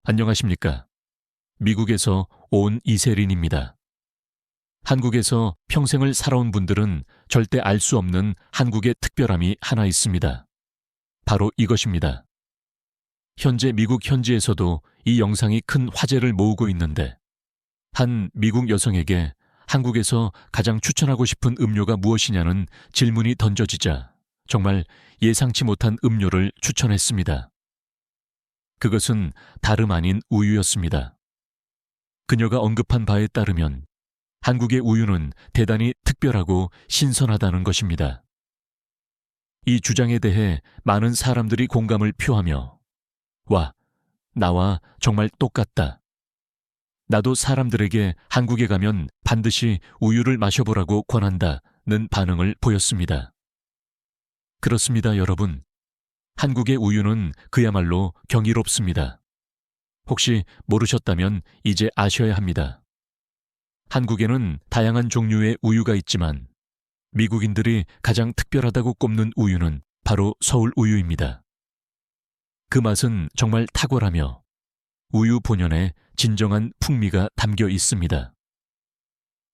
안녕하십니까. 미국에서 온 이세린입니다. 한국에서 평생을 살아온 분들은 절대 알 수 없는 한국의 특별함이 하나 있습니다. 바로 이것입니다. 현재 미국 현지에서도 이 영상이 큰 화제를 모으고 있는데, 한 미국 여성에게 한국에서 가장 추천하고 싶은 음료가 무엇이냐는 질문이 던져지자 정말 예상치 못한 음료를 추천했습니다. 그것은 다름 아닌 우유였습니다. 그녀가 언급한 바에 따르면 한국의 우유는 대단히 특별하고 신선하다는 것입니다. 이 주장에 대해 많은 사람들이 공감을 표하며 와, 나와 정말 똑같다. 나도 사람들에게 한국에 가면 반드시 우유를 마셔보라고 권한다는 반응을 보였습니다. 그렇습니다, 여러분. 한국의 우유는 그야말로 경이롭습니다. 혹시 모르셨다면 이제 아셔야 합니다. 한국에는 다양한 종류의 우유가 있지만 미국인들이 가장 특별하다고 꼽는 우유는 바로 서울 우유입니다. 그 맛은 정말 탁월하며 우유 본연에 진정한 풍미가 담겨 있습니다.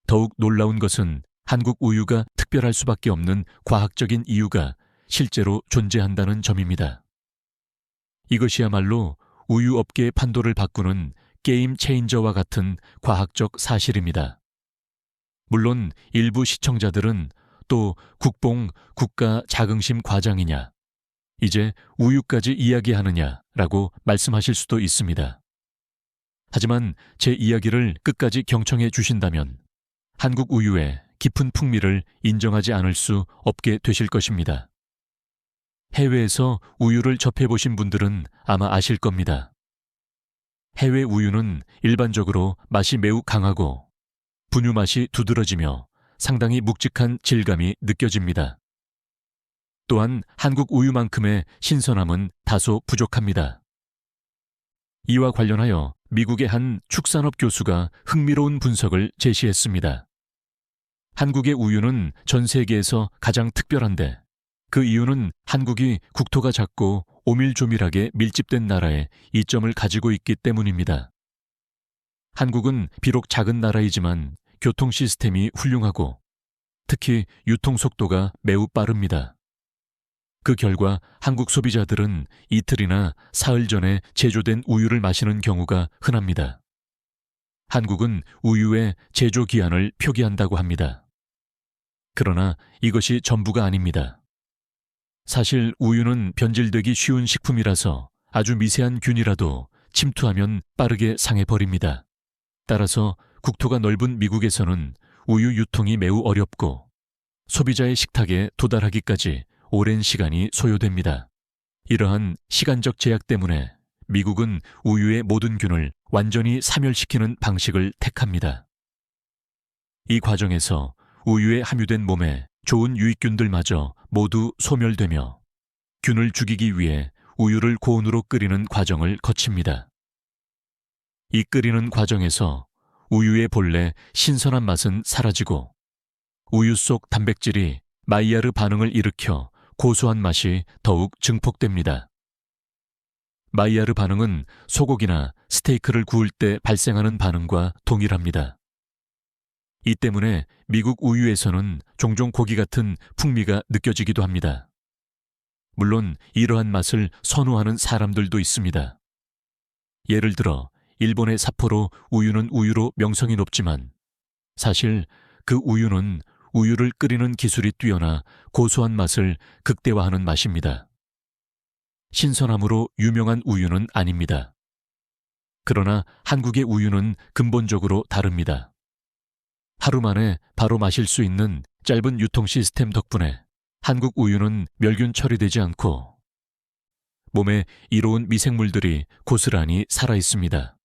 더욱 놀라운 것은 한국 우유가 특별할 수밖에 없는 과학적인 이유가 실제로 존재한다는 점입니다. 이것이야말로 우유 업계의 판도를 바꾸는 게임 체인저와 같은 과학적 사실입니다. 물론 일부 시청자들은 또 국뽕 국가 자긍심 과장이냐, 이제 우유까지 이야기하느냐라고 말씀하실 수도 있습니다. 하지만 제 이야기를 끝까지 경청해 주신다면 한국 우유의 깊은 풍미를 인정하지 않을 수 없게 되실 것입니다. 해외에서 우유를 접해보신 분들은 아마 아실 겁니다. 해외 우유는 일반적으로 맛이 매우 강하고 분유 맛이 두드러지며 상당히 묵직한 질감이 느껴집니다. 또한 한국 우유만큼의 신선함은 다소 부족합니다. 이와 관련하여 미국의 한 축산업 교수가 흥미로운 분석을 제시했습니다. 한국의 우유는 전 세계에서 가장 특별한데 그 이유는 한국이 국토가 작고 오밀조밀하게 밀집된 나라에 이점을 가지고 있기 때문입니다. 한국은 비록 작은 나라이지만 교통 시스템이 훌륭하고 특히 유통 속도가 매우 빠릅니다. 그 결과 한국 소비자들은 이틀이나 사흘 전에 제조된 우유를 마시는 경우가 흔합니다. 한국은 우유의 제조 기한을 표기한다고 합니다. 그러나 이것이 전부가 아닙니다. 사실 우유는 변질되기 쉬운 식품이라서 아주 미세한 균이라도 침투하면 빠르게 상해버립니다. 따라서 국토가 넓은 미국에서는 우유 유통이 매우 어렵고 소비자의 식탁에 도달하기까지 오랜 시간이 소요됩니다. 이러한 시간적 제약 때문에 미국은 우유의 모든 균을 완전히 사멸시키는 방식을 택합니다. 이 과정에서 우유에 함유된 몸에 좋은 유익균들마저 모두 소멸되며 균을 죽이기 위해 우유를 고온으로 끓이는 과정을 거칩니다. 이 끓이는 과정에서 우유의 본래 신선한 맛은 사라지고 우유 속 단백질이 마이야르 반응을 일으켜 고소한 맛이 더욱 증폭됩니다. 마이야르 반응은 소고기나 스테이크를 구울 때 발생하는 반응과 동일합니다. 이 때문에 미국 우유에서는 종종 고기 같은 풍미가 느껴지기도 합니다. 물론 이러한 맛을 선호하는 사람들도 있습니다. 예를 들어 일본의 삿포로 우유는 우유로 명성이 높지만 사실 그 우유는 우유를 끓이는 기술이 뛰어나 고소한 맛을 극대화하는 맛입니다. 신선함으로 유명한 우유는 아닙니다. 그러나 한국의 우유는 근본적으로 다릅니다. 하루 만에 바로 마실 수 있는 짧은 유통 시스템 덕분에 한국 우유는 멸균 처리되지 않고 몸에 이로운 미생물들이 고스란히 살아있습니다.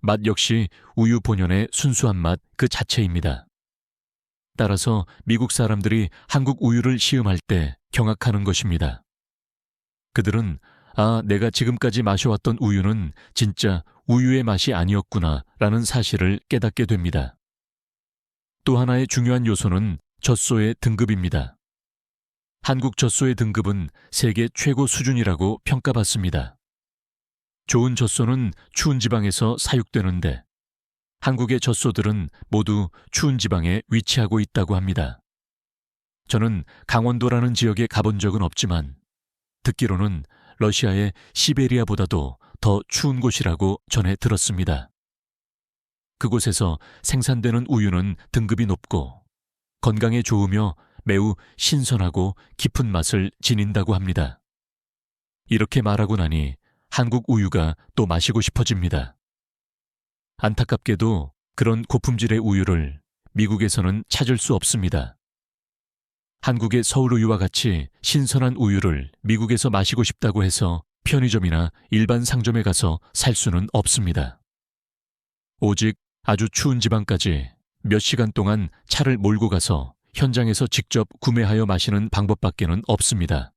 맛 역시 우유 본연의 순수한 맛 그 자체입니다. 따라서 미국 사람들이 한국 우유를 시음할 때 경악하는 것입니다. 그들은 내가 지금까지 마셔왔던 우유는 진짜 우유의 맛이 아니었구나 라는 사실을 깨닫게 됩니다. 또 하나의 중요한 요소는 젖소의 등급입니다. 한국 젖소의 등급은 세계 최고 수준이라고 평가받습니다. 좋은 젖소는 추운 지방에서 사육되는데 한국의 젖소들은 모두 추운 지방에 위치하고 있다고 합니다. 저는 강원도라는 지역에 가본 적은 없지만 듣기로는 러시아의 시베리아보다도 더 추운 곳이라고 전해 들었습니다. 그곳에서 생산되는 우유는 등급이 높고 건강에 좋으며 매우 신선하고 깊은 맛을 지닌다고 합니다. 이렇게 말하고 나니 한국 우유가 또 마시고 싶어집니다. 안타깝게도 그런 고품질의 우유를 미국에서는 찾을 수 없습니다. 한국의 서울우유와 같이 신선한 우유를 미국에서 마시고 싶다고 해서 편의점이나 일반 상점에 가서 살 수는 없습니다. 오직 아주 추운 지방까지 몇 시간 동안 차를 몰고 가서 현장에서 직접 구매하여 마시는 방법밖에는 없습니다.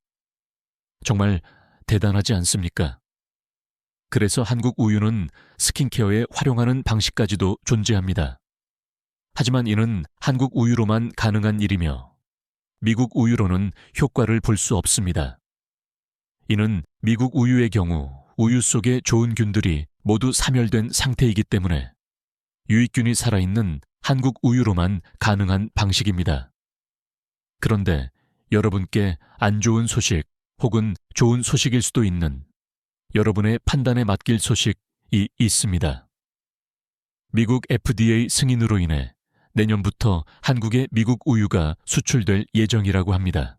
정말 대단하지 않습니까? 그래서 한국 우유는 스킨케어에 활용하는 방식까지도 존재합니다. 하지만 이는 한국 우유로만 가능한 일이며 미국 우유로는 효과를 볼 수 없습니다. 이는 미국 우유의 경우 우유 속의 좋은 균들이 모두 사멸된 상태이기 때문에 유익균이 살아있는 한국 우유로만 가능한 방식입니다. 그런데 여러분께 안 좋은 소식 혹은 좋은 소식일 수도 있는 여러분의 판단에 맡길 소식이 있습니다. 미국 FDA 승인으로 인해 내년부터 한국에 미국 우유가 수출될 예정이라고 합니다.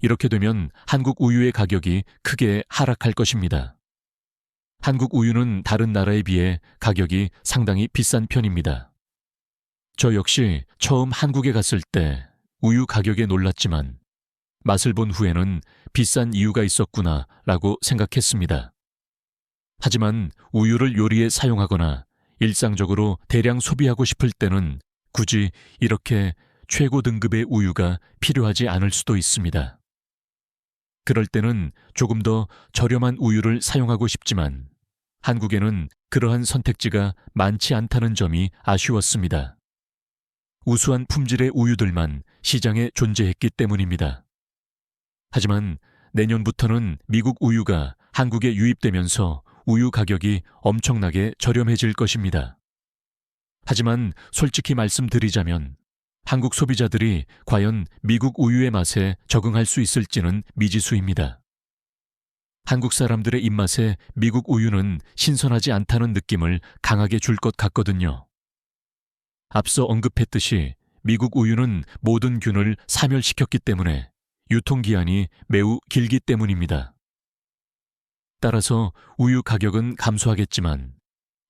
이렇게 되면 한국 우유의 가격이 크게 하락할 것입니다. 한국 우유는 다른 나라에 비해 가격이 상당히 비싼 편입니다. 저 역시 처음 한국에 갔을 때 우유 가격에 놀랐지만 맛을 본 후에는 비싼 이유가 있었구나 라고 생각했습니다. 하지만 우유를 요리에 사용하거나 일상적으로 대량 소비하고 싶을 때는 굳이 이렇게 최고 등급의 우유가 필요하지 않을 수도 있습니다. 그럴 때는 조금 더 저렴한 우유를 사용하고 싶지만 한국에는 그러한 선택지가 많지 않다는 점이 아쉬웠습니다. 우수한 품질의 우유들만 시장에 존재했기 때문입니다. 하지만 내년부터는 미국 우유가 한국에 유입되면서 우유 가격이 엄청나게 저렴해질 것입니다. 하지만 솔직히 말씀드리자면 한국 소비자들이 과연 미국 우유의 맛에 적응할 수 있을지는 미지수입니다. 한국 사람들의 입맛에 미국 우유는 신선하지 않다는 느낌을 강하게 줄 것 같거든요. 앞서 언급했듯이 미국 우유는 모든 균을 사멸시켰기 때문에 유통기한이 매우 길기 때문입니다. 따라서 우유 가격은 감소하겠지만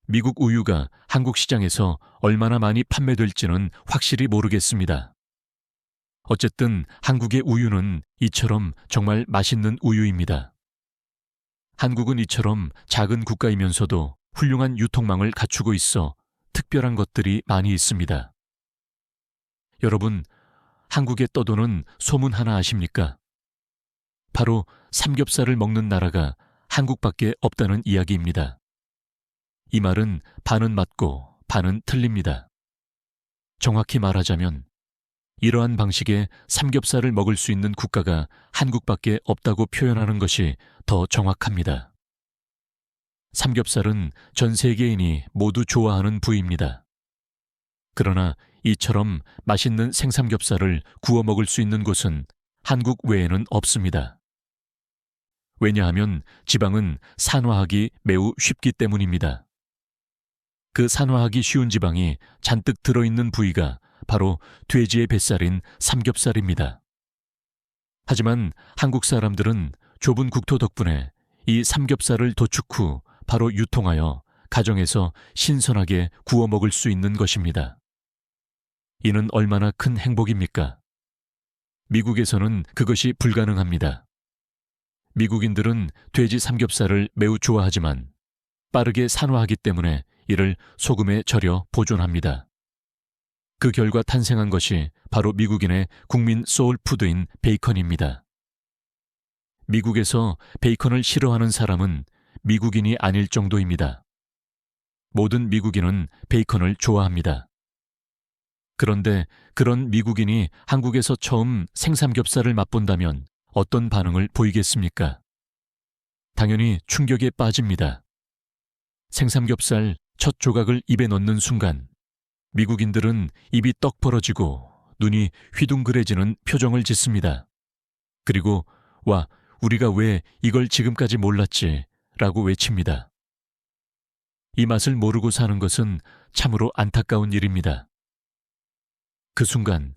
미국 우유가 한국 시장에서 얼마나 많이 판매될지는 확실히 모르겠습니다. 어쨌든 한국의 우유는 이처럼 정말 맛있는 우유입니다. 한국은 이처럼 작은 국가이면서도 훌륭한 유통망을 갖추고 있어 특별한 것들이 많이 있습니다. 여러분, 한국에 떠도는 소문 하나 아십니까? 바로 삼겹살을 먹는 나라가 한국밖에 없다는 이야기입니다. 이 말은 반은 맞고 반은 틀립니다. 정확히 말하자면 이러한 방식의 삼겹살을 먹을 수 있는 국가가 한국밖에 없다고 표현하는 것이 더 정확합니다. 삼겹살은 전 세계인이 모두 좋아하는 부위입니다. 그러나 이처럼 맛있는 생삼겹살을 구워 먹을 수 있는 곳은 한국 외에는 없습니다. 왜냐하면 지방은 산화하기 매우 쉽기 때문입니다. 그 산화하기 쉬운 지방이 잔뜩 들어있는 부위가 바로 돼지의 뱃살인 삼겹살입니다. 하지만 한국 사람들은 좁은 국토 덕분에 이 삼겹살을 도축 후 바로 유통하여 가정에서 신선하게 구워 먹을 수 있는 것입니다. 이는 얼마나 큰 행복입니까? 미국에서는 그것이 불가능합니다. 미국인들은 돼지 삼겹살을 매우 좋아하지만 빠르게 산화하기 때문에 이를 소금에 절여 보존합니다. 그 결과 탄생한 것이 바로 미국인의 국민 소울푸드인 베이컨입니다. 미국에서 베이컨을 싫어하는 사람은 미국인이 아닐 정도입니다. 모든 미국인은 베이컨을 좋아합니다. 그런데 그런 미국인이 한국에서 처음 생삼겹살을 맛본다면 어떤 반응을 보이겠습니까? 당연히 충격에 빠집니다. 생삼겹살 첫 조각을 입에 넣는 순간 미국인들은 입이 떡 벌어지고 눈이 휘둥그레지는 표정을 짓습니다. 그리고 와, 우리가 왜 이걸 지금까지 몰랐지? 라고 외칩니다. 이 맛을 모르고 사는 것은 참으로 안타까운 일입니다. 그 순간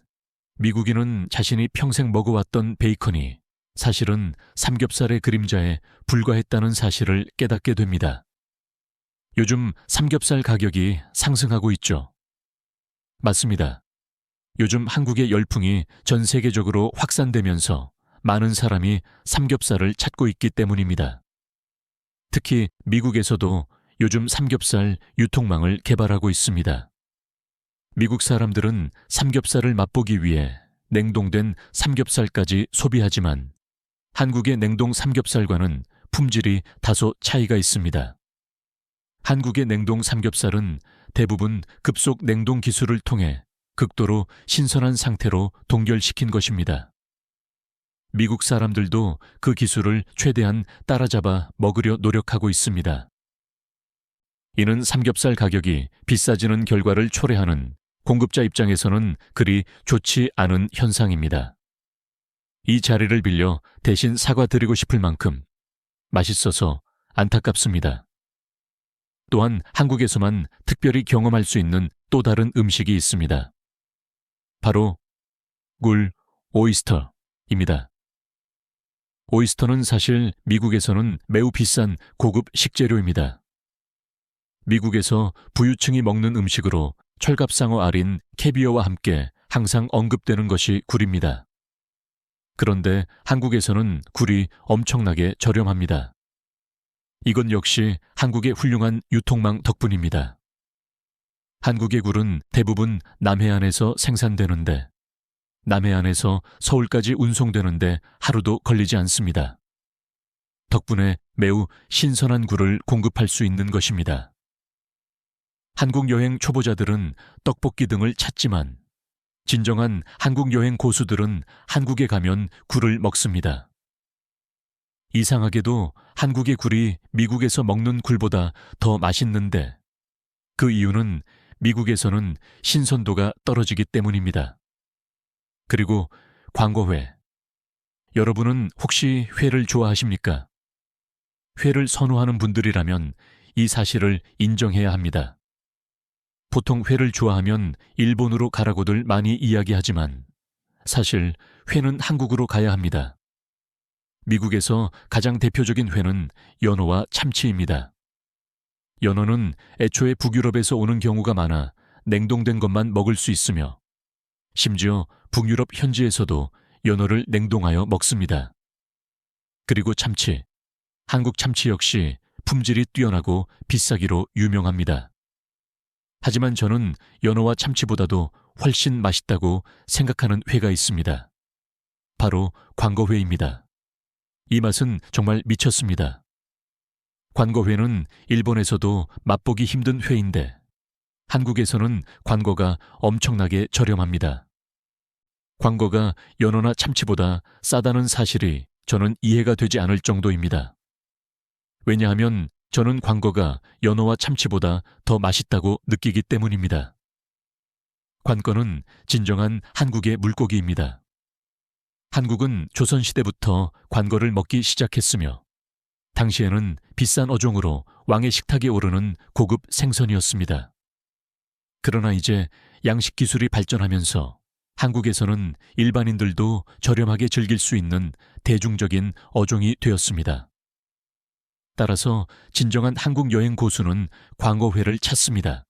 미국인은 자신이 평생 먹어왔던 베이컨이 사실은 삼겹살의 그림자에 불과했다는 사실을 깨닫게 됩니다. 요즘 삼겹살 가격이 상승하고 있죠. 맞습니다. 요즘 한국의 열풍이 전 세계적으로 확산되면서 많은 사람이 삼겹살을 찾고 있기 때문입니다. 특히 미국에서도 요즘 삼겹살 유통망을 개발하고 있습니다. 미국 사람들은 삼겹살을 맛보기 위해 냉동된 삼겹살까지 소비하지만 한국의 냉동 삼겹살과는 품질이 다소 차이가 있습니다. 한국의 냉동 삼겹살은 대부분 급속 냉동 기술을 통해 극도로 신선한 상태로 동결시킨 것입니다. 미국 사람들도 그 기술을 최대한 따라잡아 먹으려 노력하고 있습니다. 이는 삼겹살 가격이 비싸지는 결과를 초래하는 공급자 입장에서는 그리 좋지 않은 현상입니다. 이 자리를 빌려 대신 사과드리고 싶을 만큼 맛있어서 안타깝습니다. 또한 한국에서만 특별히 경험할 수 있는 또 다른 음식이 있습니다. 바로 굴, 오이스터입니다. 오이스터는 사실 미국에서는 매우 비싼 고급 식재료입니다. 미국에서 부유층이 먹는 음식으로 철갑상어 알인 캐비어와 함께 항상 언급되는 것이 굴입니다. 그런데 한국에서는 굴이 엄청나게 저렴합니다. 이건 역시 한국의 훌륭한 유통망 덕분입니다. 한국의 굴은 대부분 남해안에서 생산되는데 남해안에서 서울까지 운송되는데 하루도 걸리지 않습니다. 덕분에 매우 신선한 굴을 공급할 수 있는 것입니다. 한국 여행 초보자들은 떡볶이 등을 찾지만 진정한 한국 여행 고수들은 한국에 가면 굴을 먹습니다. 이상하게도 한국의 굴이 미국에서 먹는 굴보다 더 맛있는데 그 이유는 미국에서는 신선도가 떨어지기 때문입니다. 그리고 광고회. 여러분은 혹시 회를 좋아하십니까? 회를 선호하는 분들이라면 이 사실을 인정해야 합니다. 보통 회를 좋아하면 일본으로 가라고들 많이 이야기하지만 사실 회는 한국으로 가야 합니다. 미국에서 가장 대표적인 회는 연어와 참치입니다. 연어는 애초에 북유럽에서 오는 경우가 많아 냉동된 것만 먹을 수 있으며 심지어 북유럽 현지에서도 연어를 냉동하여 먹습니다. 그리고 참치, 한국 참치 역시 품질이 뛰어나고 비싸기로 유명합니다. 하지만 저는 연어와 참치보다도 훨씬 맛있다고 생각하는 회가 있습니다. 바로 광거회입니다. 이 맛은 정말 미쳤습니다. 관거회는 일본에서도 맛보기 힘든 회인데 한국에서는 관거가 엄청나게 저렴합니다. 관거가 연어나 참치보다 싸다는 사실이 저는 이해가 되지 않을 정도입니다. 왜냐하면 저는 관거가 연어와 참치보다 더 맛있다고 느끼기 때문입니다. 관거는 진정한 한국의 물고기입니다. 한국은 조선시대부터 관거를 먹기 시작했으며 당시에는 비싼 어종으로 왕의 식탁에 오르는 고급 생선이었습니다. 그러나 이제 양식 기술이 발전하면서 한국에서는 일반인들도 저렴하게 즐길 수 있는 대중적인 어종이 되었습니다. 따라서 진정한 한국 여행 고수는 광어회를 찾습니다.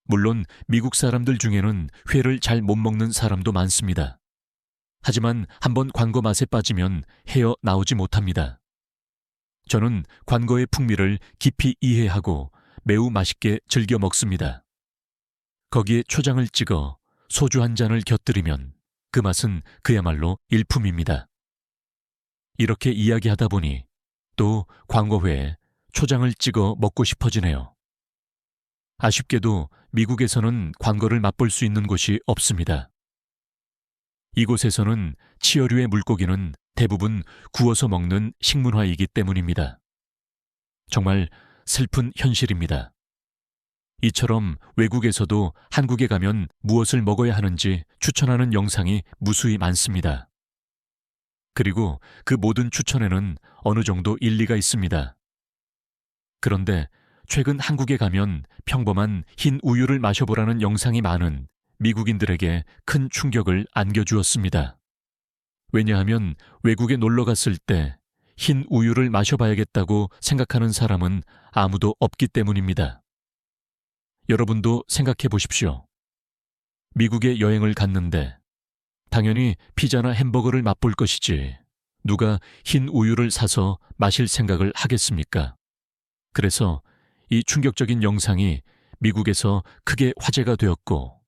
물론 미국 사람들 중에는 회를 잘 못 먹는 사람도 많습니다. 하지만 한번 관거 맛에 빠지면 헤어 나오지 못합니다. 저는 관거의 풍미를 깊이 이해하고 매우 맛있게 즐겨 먹습니다. 거기에 초장을 찍어 소주 한 잔을 곁들이면 그 맛은 그야말로 일품입니다. 이렇게 이야기하다 보니 또 광어회에 초장을 찍어 먹고 싶어지네요. 아쉽게도 미국에서는 광어를 맛볼 수 있는 곳이 없습니다. 이곳에서는 치어류의 물고기는 대부분 구워서 먹는 식문화이기 때문입니다. 정말 슬픈 현실입니다. 이처럼 외국에서도 한국에 가면 무엇을 먹어야 하는지 추천하는 영상이 무수히 많습니다. 그리고 그 모든 추천에는 어느 정도 일리가 있습니다. 그런데 최근 한국에 가면 평범한 흰 우유를 마셔보라는 영상이 많은 미국인들에게 큰 충격을 안겨주었습니다. 왜냐하면 외국에 놀러 갔을 때 흰 우유를 마셔봐야겠다고 생각하는 사람은 아무도 없기 때문입니다. 여러분도 생각해 보십시오. 미국에 여행을 갔는데 당연히 피자나 햄버거를 맛볼 것이지 누가 흰 우유를 사서 마실 생각을 하겠습니까? 그래서 이 충격적인 영상이 미국에서 크게 화제가 되었고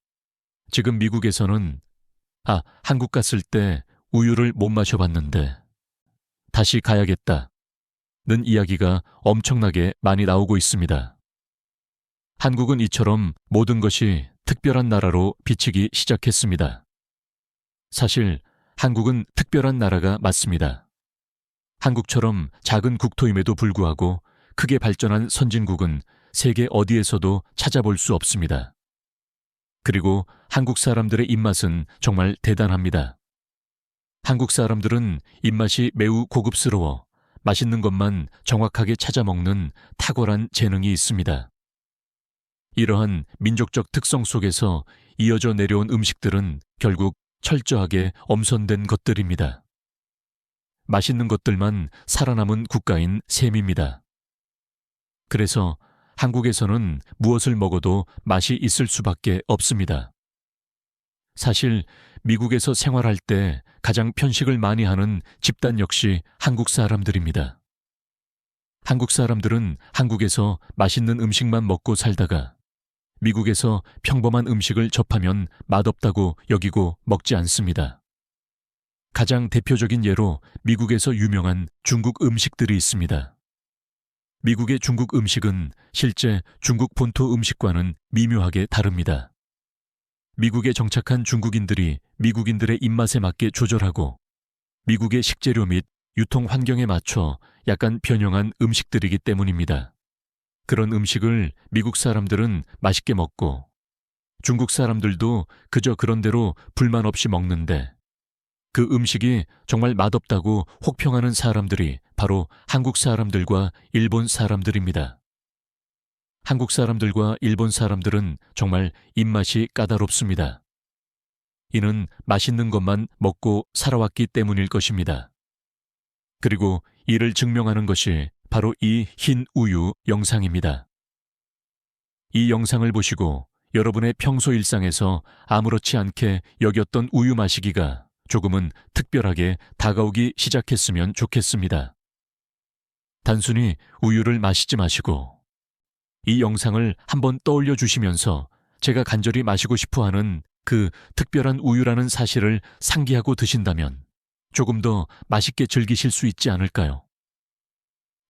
지금 미국에서는 한국 갔을 때 우유를 못 마셔봤는데 다시 가야겠다는 이야기가 엄청나게 많이 나오고 있습니다. 한국은 이처럼 모든 것이 특별한 나라로 비치기 시작했습니다. 사실 한국은 특별한 나라가 맞습니다. 한국처럼 작은 국토임에도 불구하고 크게 발전한 선진국은 세계 어디에서도 찾아볼 수 없습니다. 그리고 한국 사람들의 입맛은 정말 대단합니다. 한국 사람들은 입맛이 매우 고급스러워 맛있는 것만 정확하게 찾아 먹는 탁월한 재능이 있습니다. 이러한 민족적 특성 속에서 이어져 내려온 음식들은 결국 철저하게 엄선된 것들입니다. 맛있는 것들만 살아남은 국가인 셈입니다. 그래서 한국에서는 무엇을 먹어도 맛이 있을 수밖에 없습니다. 사실 미국에서 생활할 때 가장 편식을 많이 하는 집단 역시 한국 사람들입니다. 한국 사람들은 한국에서 맛있는 음식만 먹고 살다가 미국에서 평범한 음식을 접하면 맛없다고 여기고 먹지 않습니다. 가장 대표적인 예로 미국에서 유명한 중국 음식들이 있습니다. 미국의 중국 음식은 실제 중국 본토 음식과는 미묘하게 다릅니다. 미국에 정착한 중국인들이 미국인들의 입맛에 맞게 조절하고 미국의 식재료 및 유통 환경에 맞춰 약간 변형한 음식들이기 때문입니다. 그런 음식을 미국 사람들은 맛있게 먹고 중국 사람들도 그저 그런 대로 불만 없이 먹는데 그 음식이 정말 맛없다고 혹평하는 사람들이 바로 한국 사람들과 일본 사람들입니다. 한국 사람들과 일본 사람들은 정말 입맛이 까다롭습니다. 이는 맛있는 것만 먹고 살아왔기 때문일 것입니다. 그리고 이를 증명하는 것이 바로 이 흰 우유 영상입니다. 이 영상을 보시고 여러분의 평소 일상에서 아무렇지 않게 여겼던 우유 마시기가 조금은 특별하게 다가오기 시작했으면 좋겠습니다. 단순히 우유를 마시지 마시고 이 영상을 한번 떠올려 주시면서 제가 간절히 마시고 싶어하는 그 특별한 우유라는 사실을 상기하고 드신다면 조금 더 맛있게 즐기실 수 있지 않을까요?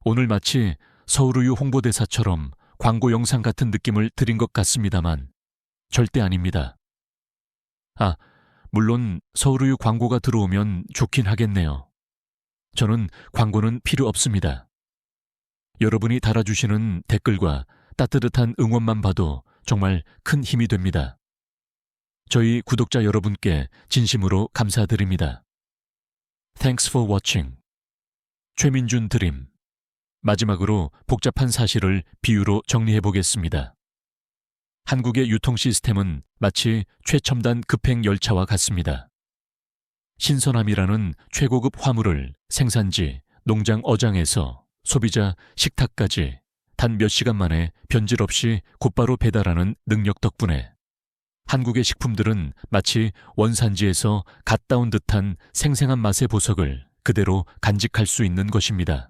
오늘 마치 서울우유 홍보대사처럼 광고 영상 같은 느낌을 드린 것 같습니다만 절대 아닙니다. 물론 서울우유 광고가 들어오면 좋긴 하겠네요. 저는 광고는 필요 없습니다. 여러분이 달아주시는 댓글과 따뜻한 응원만 봐도 정말 큰 힘이 됩니다. 저희 구독자 여러분께 진심으로 감사드립니다. Thanks for watching. 최민준 드림. 마지막으로 복잡한 사실을 비유로 정리해 보겠습니다. 한국의 유통 시스템은 마치 최첨단 급행 열차와 같습니다. 신선함이라는 최고급 화물을 생산지, 농장 어장에서 소비자 식탁까지 단 몇 시간 만에 변질 없이 곧바로 배달하는 능력 덕분에 한국의 식품들은 마치 원산지에서 갓 따온 듯한 생생한 맛의 보석을 그대로 간직할 수 있는 것입니다.